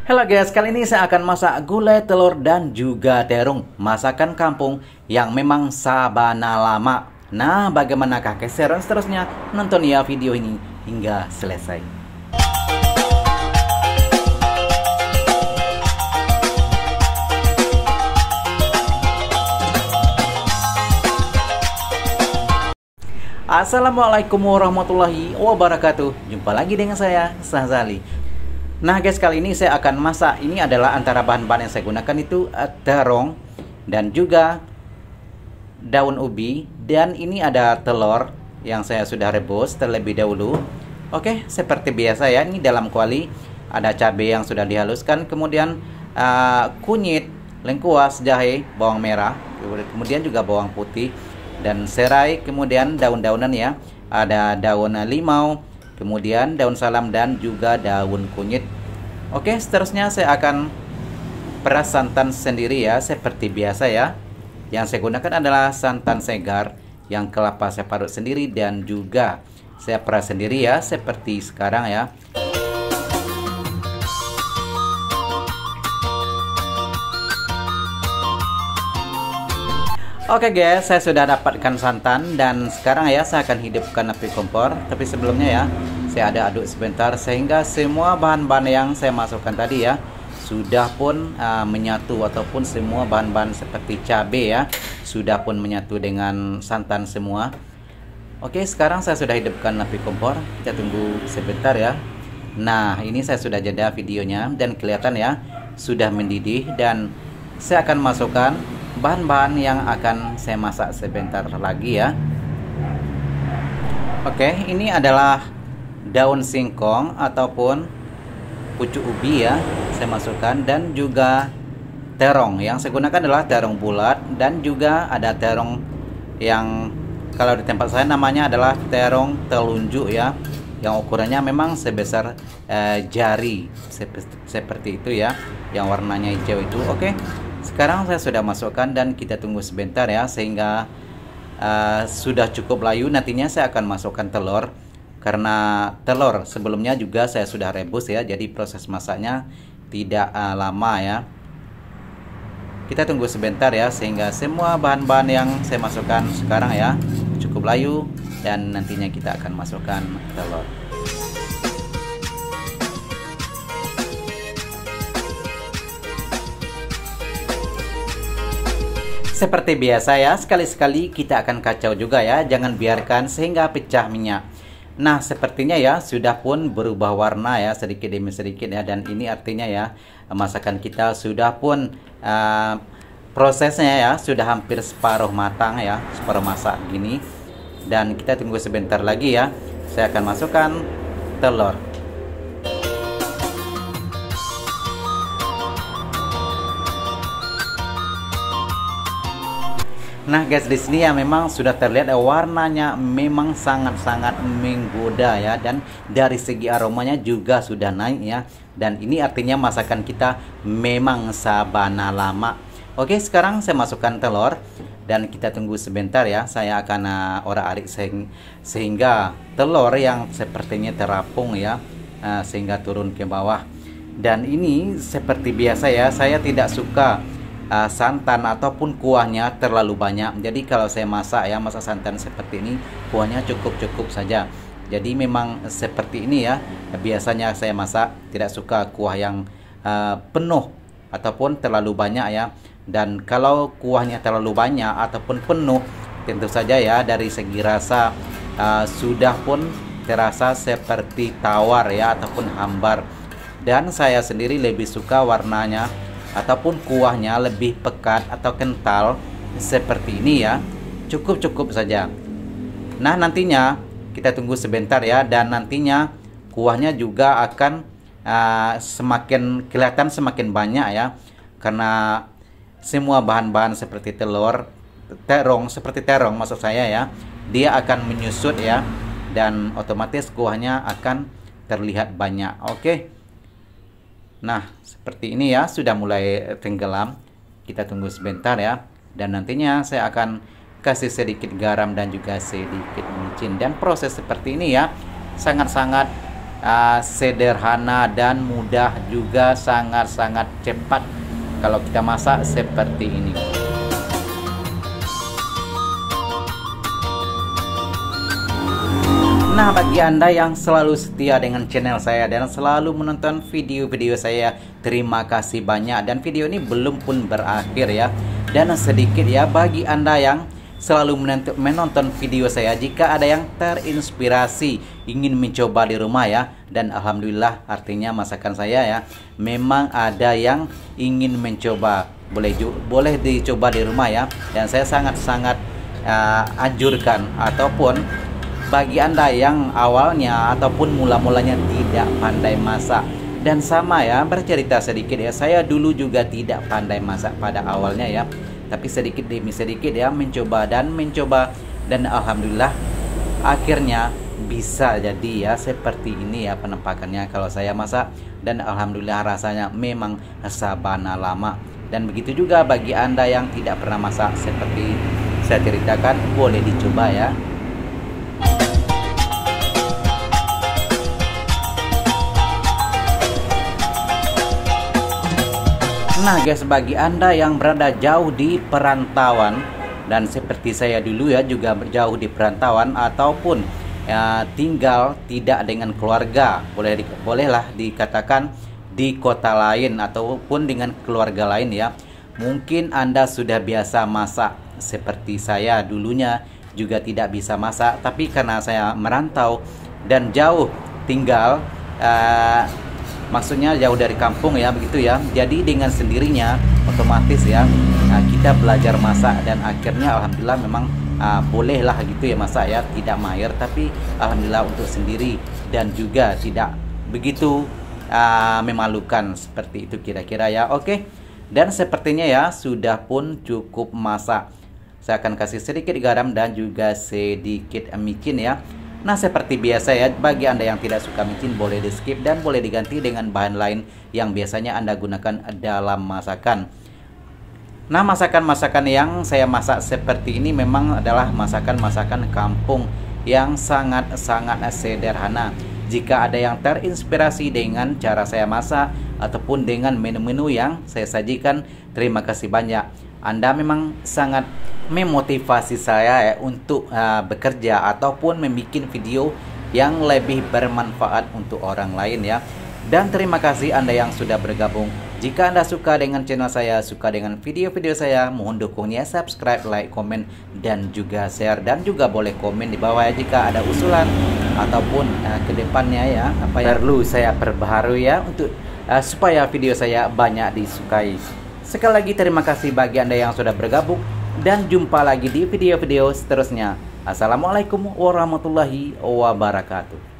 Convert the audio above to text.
Halo guys, kali ini saya akan masak gulai telur dan juga terung. Masakan kampung yang memang sabana lama. Nah, bagaimanakah keseruan seterusnya? Nonton ya video ini hingga selesai. Assalamualaikum warahmatullahi wabarakatuh. Jumpa lagi dengan saya, Sahzali. Nah guys, kali ini saya akan masak. Ini adalah antara bahan-bahan yang saya gunakan itu terong dan juga daun ubi. Dan ini ada telur yang saya sudah rebus terlebih dahulu. Oke, seperti biasa ya, ini dalam kuali ada cabai yang sudah dihaluskan. Kemudian kunyit, lengkuas, jahe, bawang merah, kemudian juga bawang putih dan serai. Kemudian daun-daunan ya, ada daun limau, kemudian daun salam dan juga daun kunyit. Oke, seterusnya saya akan peras santan sendiri ya, seperti biasa ya. Yang saya gunakan adalah santan segar yang kelapa saya parut sendiri dan juga saya peras sendiri ya, seperti sekarang ya. Oke guys, saya sudah dapatkan santan dan sekarang ya saya akan hidupkan api kompor. Tapi sebelumnya ya, saya ada aduk sebentar sehingga semua bahan-bahan yang saya masukkan tadi ya sudah pun menyatu, ataupun semua bahan-bahan seperti cabai ya sudah pun menyatu dengan santan semua. Oke, sekarang saya sudah hidupkan api kompor. Kita tunggu sebentar ya. Nah, ini saya sudah jeda videonya dan kelihatan ya sudah mendidih, dan saya akan masukkan bahan-bahan yang akan saya masak sebentar lagi ya. Oke, ini adalah daun singkong ataupun pucuk ubi ya, saya masukkan, dan juga terong. Yang saya gunakan adalah terong bulat, dan juga ada terong yang kalau di tempat saya namanya adalah terong telunjuk ya, yang ukurannya memang sebesar jari seperti itu ya, yang warnanya hijau itu. Oke, sekarang saya sudah masukkan dan kita tunggu sebentar ya, sehingga sudah cukup layu. Nantinya saya akan masukkan telur, karena telur sebelumnya juga saya sudah rebus ya, jadi proses masaknya tidak lama ya. Kita tunggu sebentar ya, sehingga semua bahan-bahan yang saya masukkan sekarang ya cukup layu, dan nantinya kita akan masukkan telur. Seperti biasa ya, sekali-sekali kita akan kacau juga ya, jangan biarkan sehingga pecah minyak. Nah, sepertinya ya sudah pun berubah warna ya, sedikit demi sedikit ya, dan ini artinya ya masakan kita sudah pun prosesnya ya sudah hampir separuh matang ya, separuh masak gini. Dan kita tunggu sebentar lagi ya, saya akan masukkan telur. Nah guys, di sini ya memang sudah terlihat warnanya memang sangat-sangat menggoda ya, dan dari segi aromanya juga sudah naik ya, dan ini artinya masakan kita memang sabana lama. Oke, sekarang saya masukkan telur dan kita tunggu sebentar ya. Saya akan orak-arik sehingga telur yang sepertinya terapung ya, sehingga turun ke bawah. Dan ini seperti biasa ya, saya tidak suka santan ataupun kuahnya terlalu banyak. Jadi kalau saya masak ya, masak santan seperti ini, kuahnya cukup-cukup saja. Jadi memang seperti ini ya, biasanya saya masak, tidak suka kuah yang penuh ataupun terlalu banyak ya. Dan kalau kuahnya terlalu banyak ataupun penuh, tentu saja ya dari segi rasa sudah pun terasa seperti tawar ya, ataupun hambar. Dan saya sendiri lebih suka warnanya ataupun kuahnya lebih pekat atau kental seperti ini ya, cukup-cukup saja. Nah, nantinya kita tunggu sebentar ya, dan nantinya kuahnya juga akan semakin kelihatan semakin banyak ya, karena semua bahan-bahan seperti seperti terong maksud saya ya, dia akan menyusut ya, dan otomatis kuahnya akan terlihat banyak. Oke. Nah, seperti ini ya, sudah mulai tenggelam. Kita tunggu sebentar ya, dan nantinya saya akan kasih sedikit garam dan juga sedikit micin. Dan proses seperti ini ya sangat-sangat sederhana dan mudah, juga sangat-sangat cepat kalau kita masak seperti ini. Nah, bagi Anda yang selalu setia dengan channel saya dan selalu menonton video-video saya, terima kasih banyak. Dan video ini belum pun berakhir ya. Dan sedikit ya, bagi Anda yang selalu menonton video saya, jika ada yang terinspirasi ingin mencoba di rumah ya, dan alhamdulillah artinya masakan saya ya memang ada yang ingin mencoba, boleh dicoba di rumah ya. Dan saya sangat-sangat anjurkan, ataupun bagi Anda yang awalnya ataupun mula-mulanya tidak pandai masak, dan sama ya, bercerita sedikit ya, saya dulu juga tidak pandai masak pada awalnya ya, tapi sedikit demi sedikit ya mencoba, dan alhamdulillah akhirnya bisa jadi ya seperti ini ya penampakannya kalau saya masak, dan alhamdulillah rasanya memang sabana lama. Dan begitu juga bagi Anda yang tidak pernah masak seperti saya ceritakan, boleh dicoba ya. Nah guys, bagi Anda yang berada jauh di perantauan, dan seperti saya dulu ya juga jauh di perantauan, ataupun tinggal tidak dengan keluarga, bolehlah dikatakan di kota lain ataupun dengan keluarga lain ya. Mungkin Anda sudah biasa masak seperti saya dulunya juga tidak bisa masak, tapi karena saya merantau dan jauh tinggal, maksudnya jauh dari kampung ya, begitu ya. Jadi dengan sendirinya otomatis ya kita belajar masak, dan akhirnya alhamdulillah memang bolehlah gitu ya masak ya, tidak mahir tapi alhamdulillah untuk sendiri, dan juga tidak begitu memalukan, seperti itu kira-kira ya. Oke, dan sepertinya ya sudah pun cukup masak. Saya akan kasih sedikit garam dan juga sedikit micin ya. Nah, seperti biasa ya, bagi Anda yang tidak suka micin boleh di skip dan boleh diganti dengan bahan lain yang biasanya Anda gunakan dalam masakan. Nah, masakan-masakan yang saya masak seperti ini memang adalah masakan-masakan kampung yang sangat-sangat sederhana. Jika ada yang terinspirasi dengan cara saya masak ataupun dengan menu-menu yang saya sajikan, terima kasih banyak. Anda memang sangat memotivasi saya ya untuk bekerja ataupun membuat video yang lebih bermanfaat untuk orang lain ya. Dan terima kasih Anda yang sudah bergabung. Jika Anda suka dengan channel saya, suka dengan video-video saya, mohon dukungnya, subscribe, like, komen, dan juga share. Dan juga boleh komen di bawah ya jika ada usulan ataupun kedepannya ya apa yang perlu saya perbaharui ya, untuk supaya video saya banyak disukai. Sekali lagi terima kasih bagi Anda yang sudah bergabung, dan jumpa lagi di video-video seterusnya. Assalamualaikum warahmatullahi wabarakatuh.